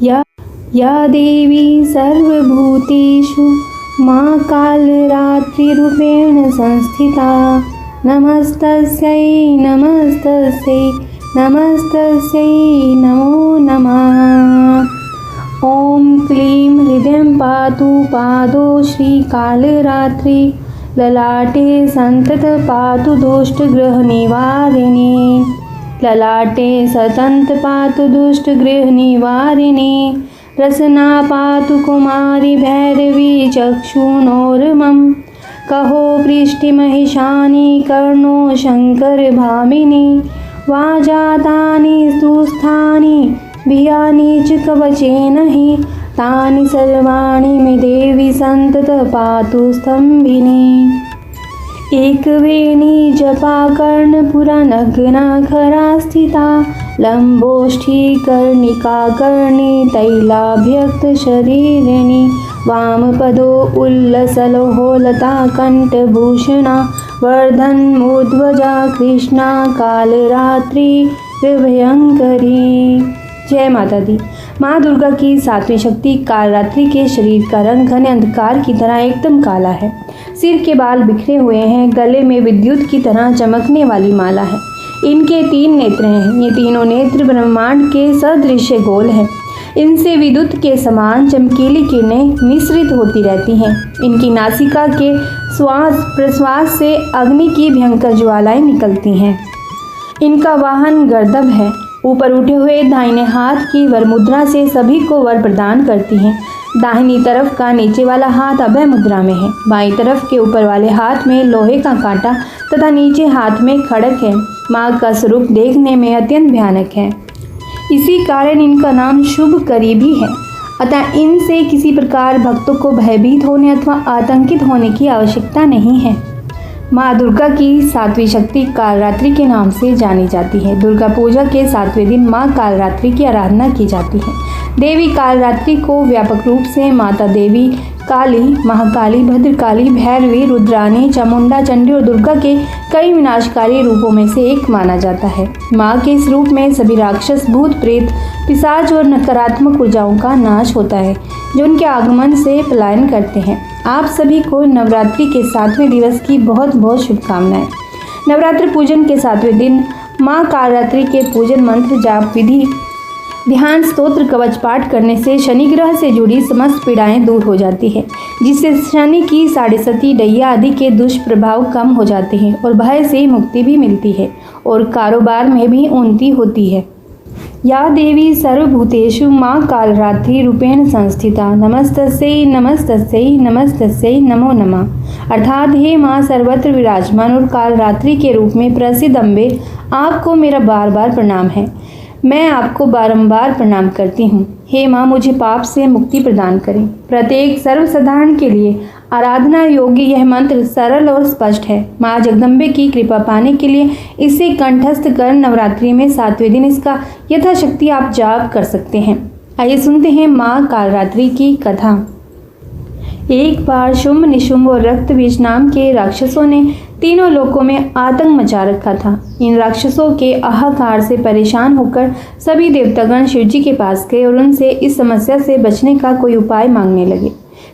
या देवी सर्वभूतेषु मां कालरात्रिरूपेण संस्थिता नमस्तस्यै नमस्तस्यै नमस्तस्यै नमो नमः। ॐ क्लीं हृदयं पातु पादो श्रीकालरात्रि ललाटे संतत पातु दुष्टग्रहनिवारिणे ललाटे सतन्त पातु दुष्टगृहनिवारिणे रसना पातु कुमारी भैरवी चक्षुणोर्मम कहो पृष्ठमहिषानि कर्णो शंकर भामिनी वाजातानि स्तुस्थानि भियानि च कवचेन हि तानि सर्वाणि मे देवी सन्तत पातु स्तंभिनी। एकवेणी जपा कर्णपुरा नग्ना खरा स्थिता लंबोष्ठी कर्णिका कर्णी तैलाभ्यक्त शरीरिणी वामपदो उल्लसलोहो लता कंठभूषणा वर्धन्मूर्ध्वजा कृष्णा कालरात्रि भयंकरी। जय माता दी। माँ दुर्गा की सातवीं शक्ति कालरात्रि के शरीर का रंग घने अंधकार की तरह एकदम काला है। सिर के बाल बिखरे हुए हैं, गले में विद्युत की तरह चमकने वाली माला है। इनके 3 नेत्र हैं। ये तीनों नेत्र ब्रह्मांड के सदृश गोल हैं। इनसे विद्युत के समान चमकीली किरणें निःसृत होती रहती हैं। इनकी नासिका के श्वास प्रश्वास से अग्नि की भयंकर ज्वालाएं निकलती हैं। इनका वाहन गर्दभ है। ऊपर उठे हुए दाहिने हाथ की वर मुद्रा से सभी को वर प्रदान करती हैं। दाहिनी तरफ का नीचे वाला हाथ अभय मुद्रा में है। बाईं तरफ के ऊपर वाले हाथ में लोहे का कांटा तथा नीचे हाथ में खड़क है। माँ का स्वरूप देखने में अत्यंत भयानक है। इसी कारण इनका नाम शुभकरी भी है। अतः इनसे किसी प्रकार भक्तों को भयभीत होने अथवा आतंकित होने की आवश्यकता नहीं है। माँ दुर्गा की सातवीं शक्ति कालरात्रि के नाम से जानी जाती है। दुर्गा पूजा के 7वें दिन माँ कालरात्रि की आराधना की जाती है। देवी कालरात्रि को व्यापक रूप से माता देवी, काली, महाकाली, भद्रकाली, भैरवी, रुद्राणी, चामुंडा, चंडी और दुर्गा के कई विनाशकारी रूपों में से एक माना जाता है। माँ के इस रूप में सभी राक्षस, भूत, प्रेत, पिशाच और नकारात्मक ऊर्जाओं का नाश होता है जो उनके आगमन से पलायन करते हैं। आप सभी को नवरात्रि के 7वें दिवस की बहुत बहुत शुभकामनाएं। नवरात्रि पूजन के 7वें दिन माँ कालरात्रि के पूजन मंत्र, जाप विधि, ध्यान, स्तोत्र, कवच पाठ करने से शनि ग्रह से जुड़ी समस्त पीड़ाएं दूर हो जाती है, जिससे शनि की 7.5 डैया आदि के दुष्प्रभाव कम हो जाते हैं और भय से मुक्ति भी मिलती है और कारोबार में भी उन्नति होती है। या देवी सर्वभूतेषु माँ कालरात्रि रूपेण संस्थिता नमस्तस्यै नमस्तस्यै नमस्तस्यै नमो नमः। अर्थात हे माँ सर्वत्र विराजमान और कालरात्रि के रूप में प्रसिद्ध अम्बे, आपको मेरा बार बार प्रणाम है। मैं आपको बारंबार प्रणाम करती हूँ। हे माँ, मुझे पाप से मुक्ति प्रदान करें। प्रत्येक सर्वसाधारण के लिए आराधना योग्य यह मंत्र सरल और स्पष्ट है। माँ जगदम्बे की कृपा पाने के लिए इसे कंठस्थ कर नवरात्रि में 7वें दिन इसका यथाशक्ति आप जाप कर सकते हैं। आइए सुनते हैं माँ कालरात्रि की कथा। एक बार शुंभ, निशुंभ और रक्तबीज नाम के राक्षसों ने तीनों लोकों में आतंक मचा रखा था। इन राक्षसों के हाहाकार से परेशान होकर सभी देवतागण शिवजी के पास गए और उनसे इस समस्या से बचने का कोई उपाय मांगने लगे।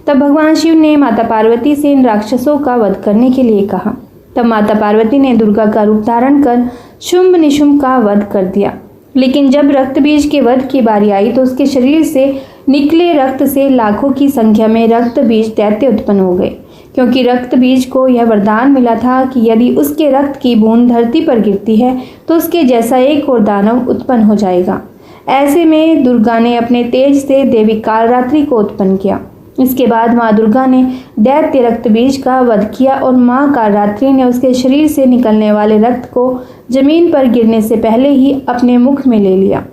तब भगवान शिव ने माता पार्वती से इन राक्षसों का वध करने के लिए कहा। तब माता पार्वती ने दुर्गा का रूप धारण कर शुंभ निशुंभ का वध कर दिया। लेकिन जब रक्तबीज के वध की बारी आई तो उसके शरीर से निकले रक्त से लाखों की संख्या में रक्तबीज दैत्य उत्पन्न हो गए, क्योंकि रक्तबीज को यह वरदान मिला था कि यदि उसके रक्त की बूंद धरती पर गिरती है तो उसके जैसा एक और दानव उत्पन्न हो जाएगा। ऐसे में दुर्गा ने अपने तेज से देवी कालरात्रि को उत्पन्न किया। इसके बाद माँ दुर्गा ने दैत्य रक्तबीज का वध किया और माँ कालरात्रि ने उसके शरीर से निकलने वाले रक्त को जमीन पर गिरने से पहले ही अपने मुख में ले लिया।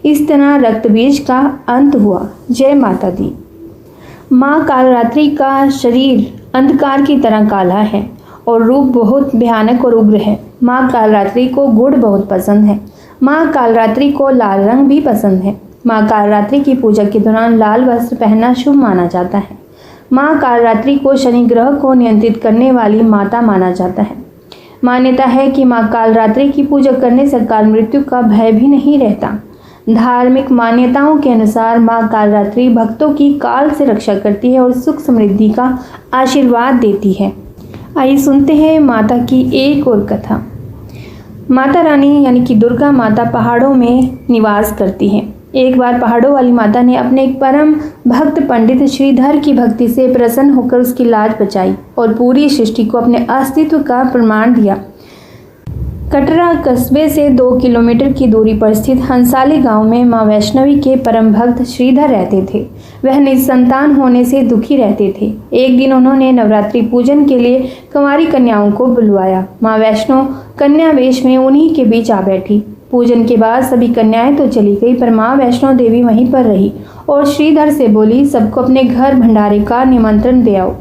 इस तरह रक्तबीज का अंत हुआ। जय माता दी। माँ कालरात्रि का शरीर अंधकार की तरह काला है और रूप बहुत भयानक और उग्र है। माँ कालरात्रि को गुड़ बहुत पसंद है। माँ कालरात्रि को लाल रंग भी पसंद है। माँ कालरात्रि की पूजा के दौरान लाल वस्त्र पहनना शुभ माना जाता है। माँ कालरात्रि को शनि ग्रह को नियंत्रित करने वाली माता माना जाता है। मान्यता है कि माँ कालरात्रि की पूजा करने से अकाल मृत्यु का भय भी नहीं रहता। धार्मिक मान्यताओं के अनुसार माँ कालरात्रि भक्तों की काल से रक्षा करती है और सुख समृद्धि का आशीर्वाद देती है। आइए सुनते हैं माता की एक और कथा। माता रानी यानी कि दुर्गा माता पहाड़ों में निवास करती हैं। एक बार पहाड़ों वाली माता ने अपने एक परम भक्त पंडित श्रीधर की भक्ति से प्रसन्न होकर उसकी लाज बचाई और पूरी सृष्टि को अपने अस्तित्व का प्रमाण दिया। कटरा कस्बे से 2 किलोमीटर की दूरी पर स्थित हंसाली गांव में मां वैष्णवी के परम भक्त श्रीधर रहते थे। वह निसंतान होने से दुखी रहते थे। एक दिन उन्होंने नवरात्रि पूजन के लिए कुंवारी कन्याओं को बुलवाया। मां वैष्णो कन्या वेश में उन्हीं के बीच आ बैठी। पूजन के बाद सभी कन्याएं तो चली गई, पर मां वैष्णो देवी वहीं पर रही और श्रीधर से बोली, सबको अपने घर भंडारे का निमंत्रण दे आओ।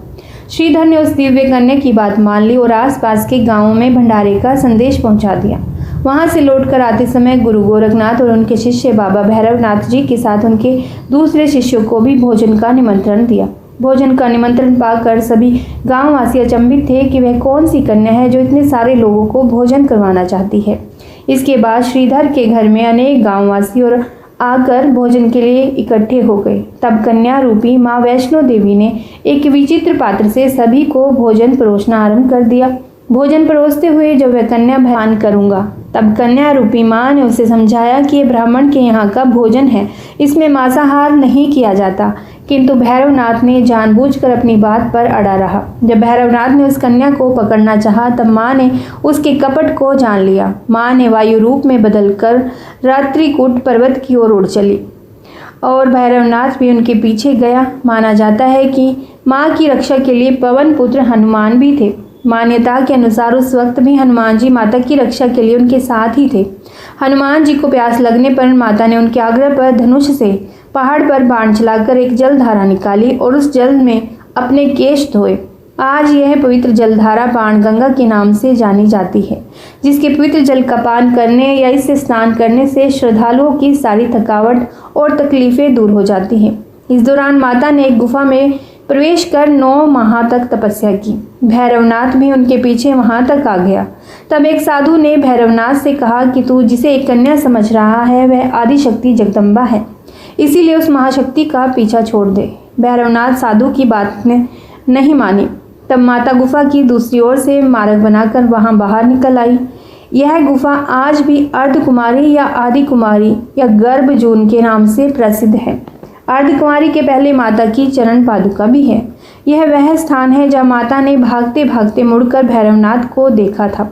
श्रीधर ने उस दिव्य कन्या की बात मान ली और आसपास के गांवों में भंडारे का संदेश पहुंचा दिया। वहां से लौटकर आते समय गुरु गोरखनाथ और उनके शिष्य बाबा भैरवनाथ जी के साथ उनके दूसरे शिष्यों को भी भोजन का निमंत्रण दिया। भोजन का निमंत्रण पाकर सभी गांववासी अचंभित थे कि वह कौन सी कन्या है जो इतने सारे लोगों को भोजन करवाना चाहती है। इसके बाद श्रीधर के घर में अनेक गांववासी और आकर भोजन के लिए इकट्ठे हो गए। तब कन्या रूपी मां वैष्णो देवी ने एक विचित्र पात्र से सभी को भोजन परोसना आरंभ कर दिया। भोजन परोसते हुए जब वह कन्या भयान करूंगा, तब कन्या रूपी मां ने उसे समझाया कि ये ब्राह्मण के यहाँ का भोजन है, इसमें मांसाहार नहीं किया जाता। किंतु भैरवनाथ ने जानबूझकर अपनी बात पर अड़ा रहा। जब भैरवनाथ ने उस कन्या को पकड़ना चाहा, तब मां ने उसके कपट को जान लिया। मां ने वायु रूप में बदलकर रात्रिकूट पर्वत की ओर उड़ चली और भैरवनाथ भी उनके पीछे गया। माना जाता है कि मां की रक्षा के लिए पवन पुत्र हनुमान भी थे। मान्यता के अनुसार उस वक्त भी हनुमान जी माता की रक्षा के लिए उनके साथ ही थे। हनुमान जी को प्यास लगने पर माता ने उनके आग्रह पर धनुष से पहाड़ पर बाण चलाकर एक जलधारा निकाली और उस जल में अपने केश धोए। आज यह पवित्र जलधारा बाणगंगा के नाम से जानी जाती है, जिसके पवित्र जल का पान करने या इससे स्नान करने से श्रद्धालुओं की सारी थकावट और तकलीफें दूर हो जाती हैं। इस दौरान माता ने एक गुफा में प्रवेश कर 9 माह तक तपस्या की। भैरवनाथ भी उनके पीछे वहां तक आ गया। तब एक साधु ने भैरवनाथ से कहा कि तू जिसे एक कन्या समझ रहा है वह आदिशक्ति जगदम्बा है, इसीलिए उस महाशक्ति का पीछा छोड़ दे। भैरवनाथ साधु की बात ने नहीं मानी। तब माता गुफा की दूसरी ओर से मार्ग बनाकर वहां बाहर निकल आई। यह गुफा आज भी अर्धकुमारी या आदि कुमारी या गर्भजून के नाम से प्रसिद्ध है। अर्धकुमारी के पहले माता की चरण पादुका भी है। यह वह स्थान है जहाँ माता ने भागते भागते मुड़कर भैरवनाथ को देखा था।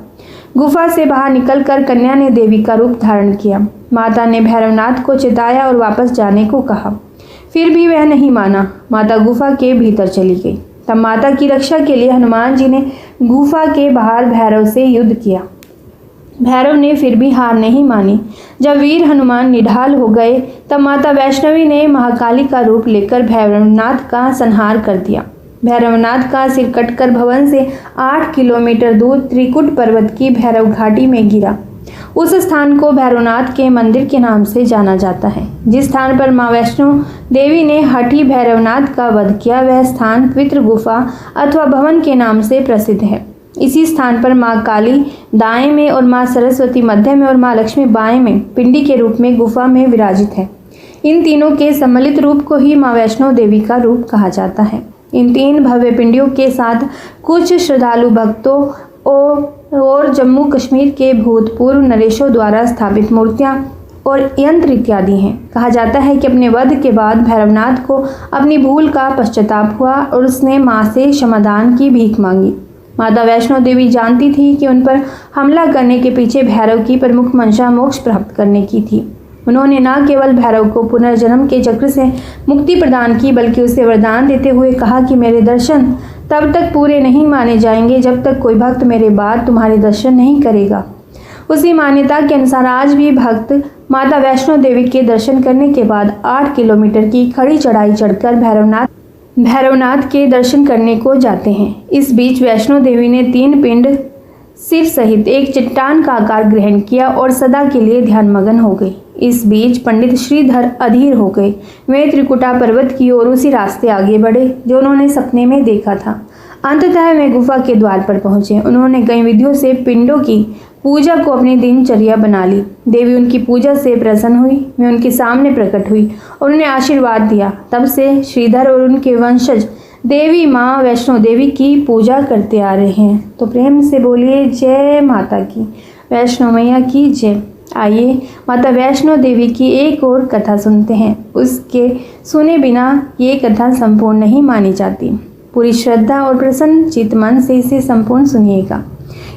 गुफा से बाहर निकलकर कन्या ने देवी का रूप धारण किया। माता ने भैरवनाथ को चिताया और वापस जाने को कहा, फिर भी वह नहीं माना। माता गुफा के भीतर चली गई। तब माता की रक्षा के लिए हनुमान जी ने गुफा के बाहर भैरव से युद्ध किया। भैरव ने फिर भी हार नहीं मानी। जब वीर हनुमान निढाल हो गए, तब माता वैष्णवी ने महाकाली का रूप लेकर भैरवनाथ का संहार कर दिया। भैरवनाथ का सिर कटकर भवन से 8 किलोमीटर दूर त्रिकुट पर्वत की भैरव घाटी में गिरा। उस स्थान को भैरवनाथ के मंदिर के नाम से जाना जाता है। जिस स्थान पर मां वैष्णो देवी ने हठी भैरवनाथ का वध किया, वह स्थान पवित्र गुफा अथवा भवन के नाम से प्रसिद्ध है। इसी स्थान पर मां काली दाएं में और मां सरस्वती मध्य में और मां लक्ष्मी बाएं में पिंडी के रूप में गुफा में विराजित है। इन तीनों के सम्मिलित रूप को ही मां वैष्णो देवी का रूप कहा जाता है। इन 3 भव्य पिंडियों के साथ कुछ श्रद्धालु भक्तों और जम्मू कश्मीर के भूतपूर्व नरेशों द्वारा स्थापित मूर्तियां और यंत्र इत्यादि हैं। कहा जाता है कि अपने वध के बाद भैरवनाथ को अपनी भूल का पश्चाताप हुआ और उसने मां से क्षमादान की भीख मांगी। माता वैष्णो देवी जानती थी कि उन पर हमला करने के पीछे भैरव की प्रमुख मंशा मोक्ष प्राप्त करने की थी। उन्होंने न केवल भैरव को पुनर्जन्म के चक्र से मुक्ति प्रदान की, बल्कि उसे वरदान देते हुए कहा कि मेरे दर्शन तब तक पूरे नहीं माने जाएंगे जब तक कोई भक्त मेरे बाद तुम्हारे दर्शन नहीं करेगा। उसी मान्यता के अनुसार आज भी भक्त माता वैष्णो देवी के दर्शन करने के बाद 8 किलोमीटर की खड़ी चढ़ाई चढ़कर भैरवनाथ के दर्शन करने को जाते हैं। इस बीच वैष्णो देवी ने 3 पिंड सिर सहित एक चट्टान का आकार ग्रहण किया और सदा के लिए ध्यानमग्न हो गई। इस बीच पंडित श्रीधर अधीर हो गए। वे त्रिकुटा पर्वत की ओर उसी रास्ते आगे बढ़े जो उन्होंने सपने में देखा था। अंततः वे गुफा के द्वार पर पहुंचे। उन्होंने कई विधियों से पिंडों की पूजा को अपनी दिनचर्या बना ली। देवी उनकी पूजा से प्रसन्न हुई। वे उनके सामने प्रकट हुई और उन्हें आशीर्वाद दिया। तब से श्रीधर और उनके वंशज देवी माँ वैष्णो देवी की पूजा करते आ रहे हैं। तो प्रेम से बोलिए जय माता की, वैष्णो मैया की जय। आइए माता वैष्णो देवी की एक और कथा सुनते हैं। उसके सुने बिना ये कथा संपूर्ण नहीं मानी जाती। पूरी श्रद्धा और प्रसन्न चित्त मन से इसे संपूर्ण सुनिएगा।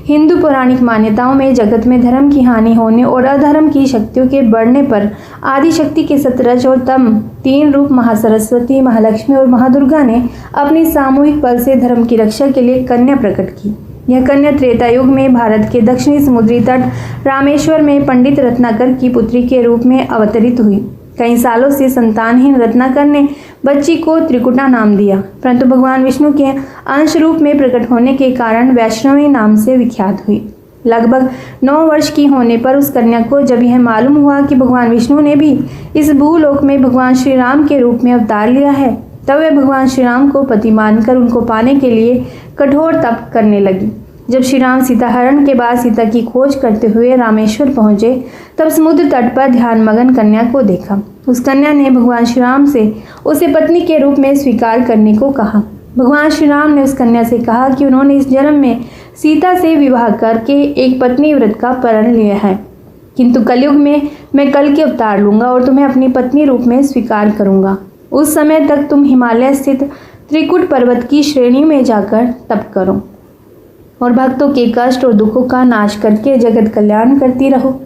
हिंदू पौराणिक मान्यताओं में जगत में धर्म की हानि होने और अधर्म की शक्तियों के बढ़ने पर आदिशक्ति के सतरज और तम 3 रूप महासरस्वती, महालक्ष्मी और महादुर्गा ने अपनी सामूहिक बल से धर्म की रक्षा के लिए कन्या प्रकट की। यह कन्या त्रेता युग में भारत के दक्षिणी समुद्री तट रामेश्वर में पंडित रत्नाकर की पुत्री के रूप में अवतरित हुई। कई सालों से संतानहीन रत्नाकर ने बच्ची को त्रिकुटा नाम दिया, परंतु भगवान विष्णु के अंश रूप में प्रकट होने के कारण वैष्णवी नाम से विख्यात हुई। लगभग 9 वर्ष की होने पर उस कन्या को जब यह मालूम हुआ कि भगवान विष्णु ने भी इस भूलोक में भगवान श्री राम के रूप में अवतार लिया है, तब वह भगवान श्री राम को पति मानकर उनको पाने के लिए कठोर तप करने लगी। जब श्री राम सीता हरण के बाद सीता की खोज करते हुए रामेश्वर पहुंचे, तब समुद्र तट पर ध्यान मगन कन्या को देखा। उस कन्या ने भगवान श्री राम से उसे पत्नी के रूप में स्वीकार करने को कहा। भगवान श्री राम ने उस कन्या से कहा कि उन्होंने इस जन्म में सीता से विवाह करके एक पत्नी व्रत का प्रण लिया है, किंतु कलयुग में मैं कल के अवतार लूंगा और तुम्हें अपनी पत्नी रूप में स्वीकार करूंगा। उस समय तक तुम हिमालय स्थित त्रिकुट पर्वत की श्रेणी में जाकर तप करो और भक्तों के कष्ट और दुखों का नाश करके जगत कल्याण करती रहो।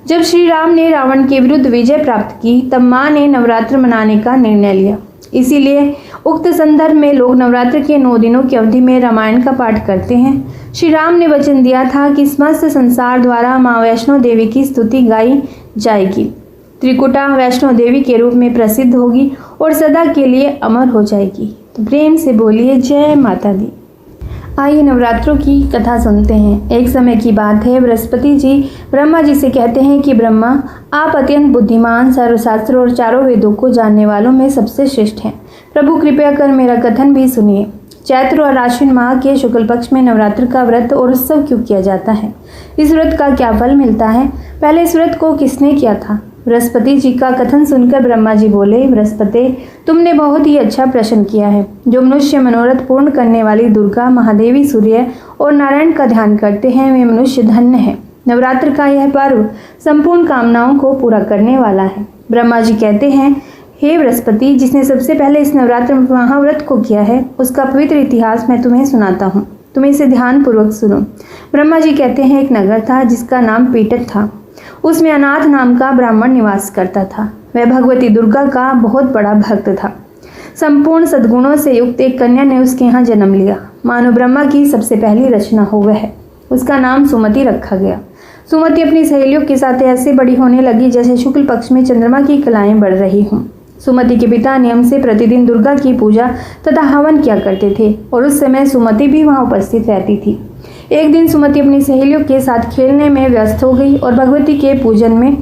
जब श्री राम ने रावण के विरुद्ध विजय प्राप्त की, तब माँ ने नवरात्र मनाने का निर्णय लिया। इसीलिए उक्त संदर्भ में लोग नवरात्र के 9 दिनों की अवधि में रामायण का पाठ करते हैं। श्री राम ने वचन दिया था कि समस्त संसार द्वारा माँ वैष्णो देवी की स्तुति गाई जाएगी। त्रिकुटा वैष्णो देवी के रूप में प्रसिद्ध होगी और सदा के लिए अमर हो जाएगी। तो प्रेम से बोलिए जय माता दी। आइए नवरात्रों की कथा सुनते हैं। एक समय की बात है, बृहस्पति जी ब्रह्मा जी से कहते हैं कि ब्रह्मा, आप अत्यंत बुद्धिमान, सर्वशास्त्र और चारों वेदों को जानने वालों में सबसे श्रेष्ठ हैं। प्रभु कृपया कर मेरा कथन भी सुनिए। चैत्र और आश्विन माह के शुक्ल पक्ष में नवरात्र का व्रत और उत्सव क्यों किया जाता है? इस व्रत का क्या फल मिलता है? पहले इस व्रत को किसने किया था? बृहस्पति जी का कथन सुनकर ब्रह्मा जी बोले, बृहस्पति, तुमने बहुत ही अच्छा प्रश्न किया है। जो मनुष्य मनोरथ पूर्ण करने वाली दुर्गा, महादेवी, सूर्य और नारायण का ध्यान करते हैं, वे मनुष्य धन्य है। नवरात्र का यह पर्व संपूर्ण कामनाओं को पूरा करने वाला है। ब्रह्मा जी कहते हैं, हे बृहस्पति, जिसने सबसे पहले इस नवरात्र महाव्रत को किया है, उसका पवित्र इतिहास मैं तुम्हें सुनाता हूँ। तुम इसे ध्यान पूर्वक सुनो। ब्रह्मा जी कहते हैं, एक नगर था जिसका नाम पीटक था। उसमें अनाथ नाम का ब्राह्मण निवास करता था। वह भगवती दुर्गा का बहुत बड़ा भक्त था। संपूर्ण सद्गुणों से युक्त एक कन्या ने उसके यहाँ जन्म लिया। मानो ब्रह्मा की सबसे पहली रचना हो वह है। उसका नाम सुमति रखा गया। सुमति अपनी सहेलियों के साथ ऐसे बड़ी होने लगी जैसे शुक्ल पक्ष में चंद्रमा की कलाएं बढ़ रही हों। सुमति के पिता नियम से प्रतिदिन दुर्गा की पूजा तथा हवन किया करते थे और उस समय सुमति भी वहाँ उपस्थित रहती थी। एक दिन सुमति अपनी सहेलियों के साथ खेलने में व्यस्त हो गई और भगवती के पूजन में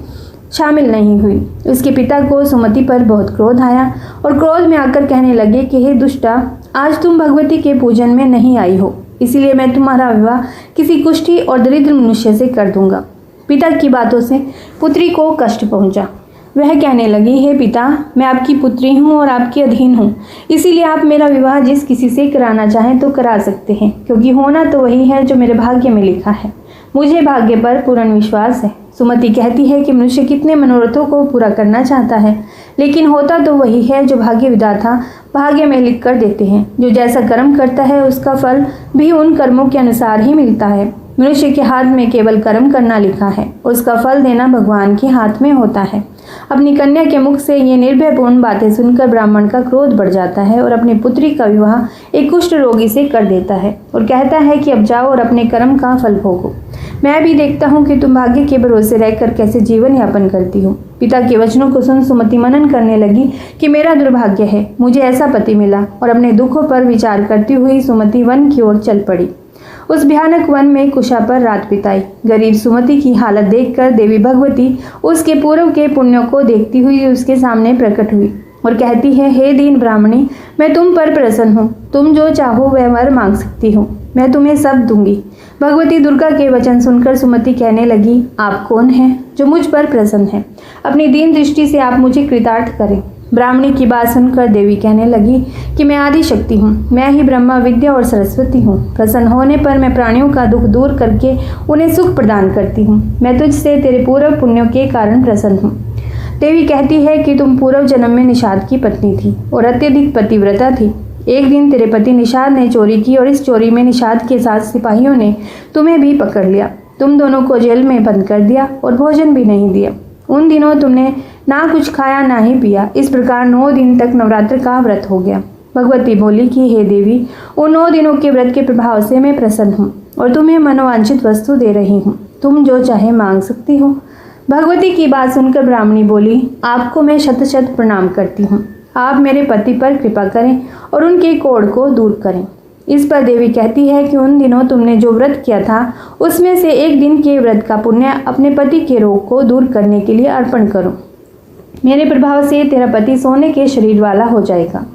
शामिल नहीं हुई। उसके पिता को सुमति पर बहुत क्रोध आया और क्रोध में आकर कहने लगे कि हे दुष्टा, आज तुम भगवती के पूजन में नहीं आई हो, इसीलिए मैं तुम्हारा विवाह किसी कुष्ठी और दरिद्र मनुष्य से कर दूंगा। पिता की बातों से पुत्री को कष्ट पहुंचा। वह कहने लगी, हे पिता, मैं आपकी पुत्री हूँ और आपके अधीन हूँ, इसीलिए आप मेरा विवाह जिस किसी से कराना चाहें तो करा सकते हैं, क्योंकि होना तो वही है जो मेरे भाग्य में लिखा है। मुझे भाग्य पर पूर्ण विश्वास है। सुमति कहती है कि मनुष्य कितने मनोरथों को पूरा करना चाहता है, लेकिन होता तो वही है जो भाग्य विधाता भाग्य में लिख कर देते हैं। जो जैसा कर्म करता है उसका फल भी उन कर्मों के अनुसार ही मिलता है। मनुष्य के हाथ में केवल कर्म करना लिखा है, उसका फल देना भगवान के हाथ में होता है। अपनी कन्या के मुख से ये निर्भयपूर्ण बातें सुनकर ब्राह्मण का क्रोध बढ़ जाता है और अपनी पुत्री का विवाह एक कुष्ठ रोगी से कर देता है और कहता है कि अब जाओ और अपने कर्म का फल भोगो। मैं भी देखता हूँ कि तुम भाग्य के भरोसे रहकर कैसे जीवन यापन करती हो। पिता के वचनों को सुन सुमति मनन करने लगी कि मेरा दुर्भाग्य है, मुझे ऐसा पति मिला, और अपने दुखों पर विचार करती हुई सुमति वन की ओर चल पड़ी। उस भयानक वन में कुशा पर रात बिताई। गरीब सुमति की हालत देखकर देवी भगवती उसके पूर्व के पुण्यों को देखती हुई उसके सामने प्रकट हुई और कहती है, हे दीन ब्राह्मणी, मैं तुम पर प्रसन्न हूँ। तुम जो चाहो वह वर मांग सकती हो, मैं तुम्हें सब दूंगी। भगवती दुर्गा के वचन सुनकर सुमति कहने लगी, आप कौन हैं जो मुझ पर प्रसन्न है? अपनी दीन दृष्टि से आप मुझे कृतार्थ करें। ब्राह्मणी की बात सुनकर देवी कहने लगी कि मैं आदि शक्ति हूँ, मैं ही ब्रह्मा, विद्या और सरस्वती हूँ। प्रसन्न होने पर मैं प्राणियों का दुख दूर करके उन्हें सुख प्रदान करती हूँ। मैं तुझसे तेरे पूर्व पुण्यों के कारण प्रसन्न हूँ। देवी कहती है कि तुम पूर्व जन्म में निषाद की पत्नी थी और अत्यधिक पतिव्रता थी। एक दिन तेरे पति निषाद ने चोरी की और इस चोरी में निषाद के साथ सिपाहियों ने तुम्हें भी पकड़ लिया। तुम दोनों को जेल में बंद कर दिया और भोजन भी नहीं दिया। उन दिनों तुमने ना कुछ खाया ना ही पिया। इस प्रकार 9 दिन तक नवरात्र का व्रत हो गया। भगवती बोली कि हे देवी, उन 9 दिनों के व्रत के प्रभाव से मैं प्रसन्न हूँ और तुम्हें मनोवांछित वस्तु दे रही हूँ। तुम जो चाहे मांग सकती हो। भगवती की बात सुनकर ब्राह्मणी बोली, आपको मैं शत शत प्रणाम करती हूँ। आप मेरे पति पर कृपा करें और उनके कोढ़ को दूर करें। इस पर देवी कहती है कि उन दिनों तुमने जो व्रत किया था उसमें से एक दिन के व्रत का पुण्य अपने पति के रोग को दूर करने के लिए अर्पण करो। मेरे प्रभाव से तेरा पति सोने के शरीर वाला हो जाएगा।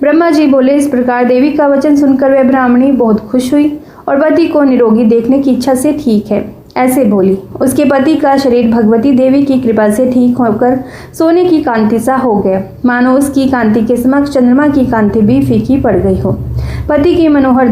ब्रह्मा जी बोले। इस प्रकार देवी का वचन सुनकर वह ब्राह्मणी बहुत खुश हुई और पति को निरोगी देखने की इच्छा से ठीक है ऐसे बोली। उसके पति का शरीर भगवती देवी की कृपा से ठीक होकर सोने की कांति सा हो गया, मानो उसकी कांति के समक्ष चंद्रमा की कांति भी फीकी पड़ गई हो। पति की मनोहर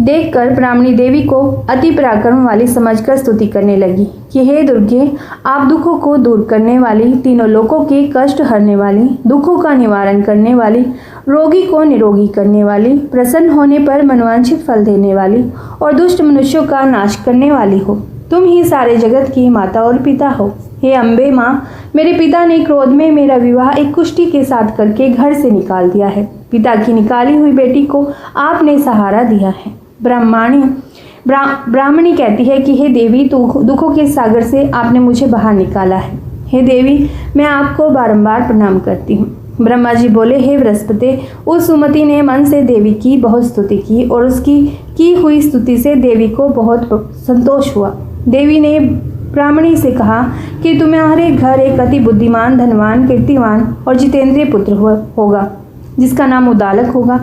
देखकर ब्राह्मणी देवी को अति पराक्रम वाली समझकर स्तुति करने लगी कि हे दुर्गे, आप दुखों को दूर करने वाली, तीनों लोकों के कष्ट हरने वाली, दुखों का निवारण करने वाली, रोगी को निरोगी करने वाली, प्रसन्न होने पर मनोवांछित फल देने वाली और दुष्ट मनुष्यों का नाश करने वाली हो। तुम ही सारे जगत की माता और पिता हो। हे अम्बे माँ, मेरे पिता ने क्रोध में मेरा विवाह एक कुष्ठी के साथ करके घर से निकाल दिया है। पिता की निकाली हुई बेटी को आपने सहारा दिया है। ब्राह्मणी कहती है कि हे देवी, दुखों के सागर से आपने मुझे बाहर निकाला है। हे देवी, मैं आपको बारंबार प्रणाम करती हूँ। ब्रह्मा जी बोले, हे बृहस्पति, उस सुमति ने मन से देवी की बहुत स्तुति की और उसकी की हुई स्तुति से देवी को बहुत संतोष हुआ। देवी ने ब्राह्मणी से कहा कि तुम्हारे घर एक अति बुद्धिमान, धनवान, कीर्तिवान और जितेंद्रिय पुत्र होगा जिसका नाम उदालक होगा।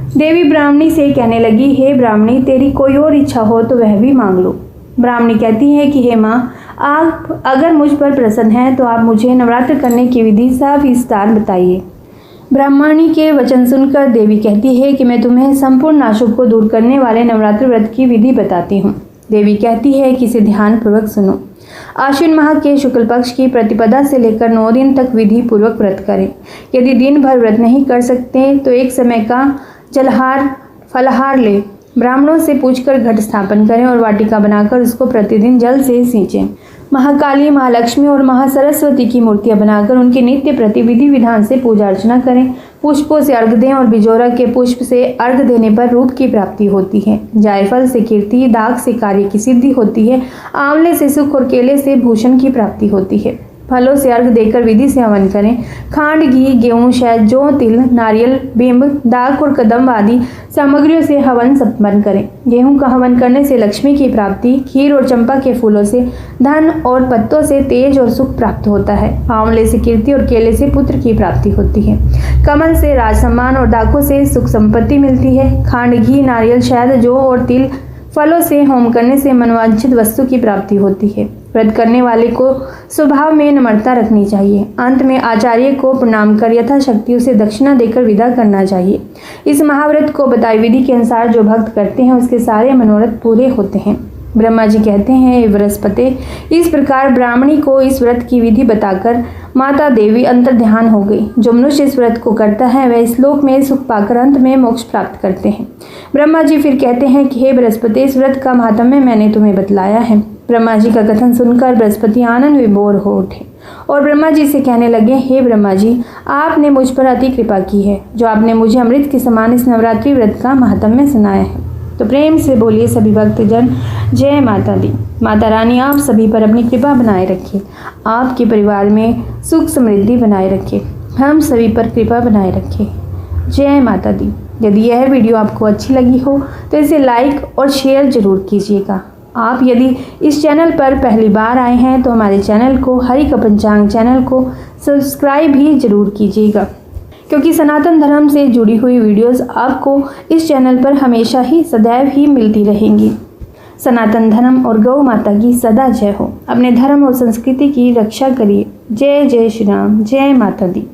देवी ब्राह्मणी से कहने लगी, हे ब्राह्मणी, तेरी कोई और इच्छा हो तो वह भी मांग लो। ब्राह्मणी कहती है कि हे माँ, आप अगर मुझ पर प्रसन्न हैं तो आप मुझे नवरात्र करने की विधि सविस्तार बताइए। ब्राह्मणी के वचन सुनकर देवी कहती है कि मैं तुम्हें संपूर्ण नाशों को दूर करने वाले नवरात्र व्रत की विधि बताती हूँ। देवी कहती है कि इसे ध्यानपूर्वक सुनो। आश्विन माह के शुक्ल पक्ष की प्रतिपदा से लेकर 9 दिन तक विधि पूर्वक व्रत करें। यदि दिन भर व्रत नहीं कर सकते तो एक समय का जलहार फलहार ले। ब्राह्मणों से पूछकर घट स्थापन करें और वाटिका बनाकर उसको प्रतिदिन जल से सींचें। महाकाली, महालक्ष्मी और महासरस्वती की मूर्तियां बनाकर उनकी नित्य प्रति विधि विधान से पूजा अर्चना करें। पुष्पों से अर्घ दें और बिजोरा के पुष्प से अर्घ देने पर रूप की प्राप्ति होती है। जायफल से कीर्ति, दाग से कार्य की सिद्धि होती है। आंवले से सुख और केले से भूषण की प्राप्ति होती है। फलों से अर्घ देकर विधि से हवन करें। खांड, घी, गेहूं, शहद, जौ, तिल, नारियल, बिंब, दाख और कदम्ब आदि सामग्रियों से हवन संपन्न करें। गेहूं का हवन करने से लक्ष्मी की प्राप्ति, खीर और चंपा के फूलों से धन और पत्तों से तेज और सुख प्राप्त होता है। आंवले से कीर्ति और केले से पुत्र की प्राप्ति होती है। कमल से राज सम्मान और दाखों से सुख संपत्ति मिलती है। खांड, घी, नारियल, शहद, जौ और तिल फलों से होम करने से मनोवांछित वस्तु की प्राप्ति होती है। व्रत करने वाले को स्वभाव में नम्रता रखनी चाहिए। अंत में आचार्य को प्रणाम कर यथाशक्ति उसे दक्षिणा देकर विदा करना चाहिए। इस महाव्रत को बताई विधि के अनुसार जो भक्त करते हैं उसके सारे मनोरथ पूरे होते हैं। ब्रह्मा जी कहते हैं, हे बृहस्पति, इस प्रकार ब्राह्मणी को इस व्रत की विधि बताकर माता देवी अंतर्ध्यान हो गई। जो मनुष्य इस व्रत को करता है वह इस लोक में सुख पाकर अंत में मोक्ष प्राप्त करते हैं। ब्रह्मा जी फिर कहते हैं कि हे बृहस्पति, इस व्रत का महात्म्य मैंने तुम्हें बतलाया है। ब्रह्मा जी का कथन सुनकर बृहस्पति आनंद विभोर हो उठे और ब्रह्मा जी से कहने लगे, हे ब्रह्मा जी, आपने मुझ पर अति कृपा की है जो आपने मुझे अमृत के समान इस नवरात्रि व्रत का महात्म्य सुनाया है। तो प्रेम से बोलिए सभी भक्तजन, जय माता दी। माता रानी आप सभी पर अपनी कृपा बनाए रखे, आपके परिवार में सुख समृद्धि बनाए रखे, हम सभी पर कृपा बनाए रखे। जय माता दी। यदि यह वीडियो आपको अच्छी लगी हो तो इसे लाइक और शेयर जरूर कीजिएगा। आप यदि इस चैनल पर पहली बार आए हैं तो हमारे चैनल को, हरि का पंचांग चैनल को सब्सक्राइब भी जरूर कीजिएगा, क्योंकि सनातन धर्म से जुड़ी हुई वीडियोस आपको इस चैनल पर हमेशा ही सदैव ही मिलती रहेंगी। सनातन धर्म और गौ माता की सदा जय हो। अपने धर्म और संस्कृति की रक्षा करिए। जय जय श्री राम, जय माता दी।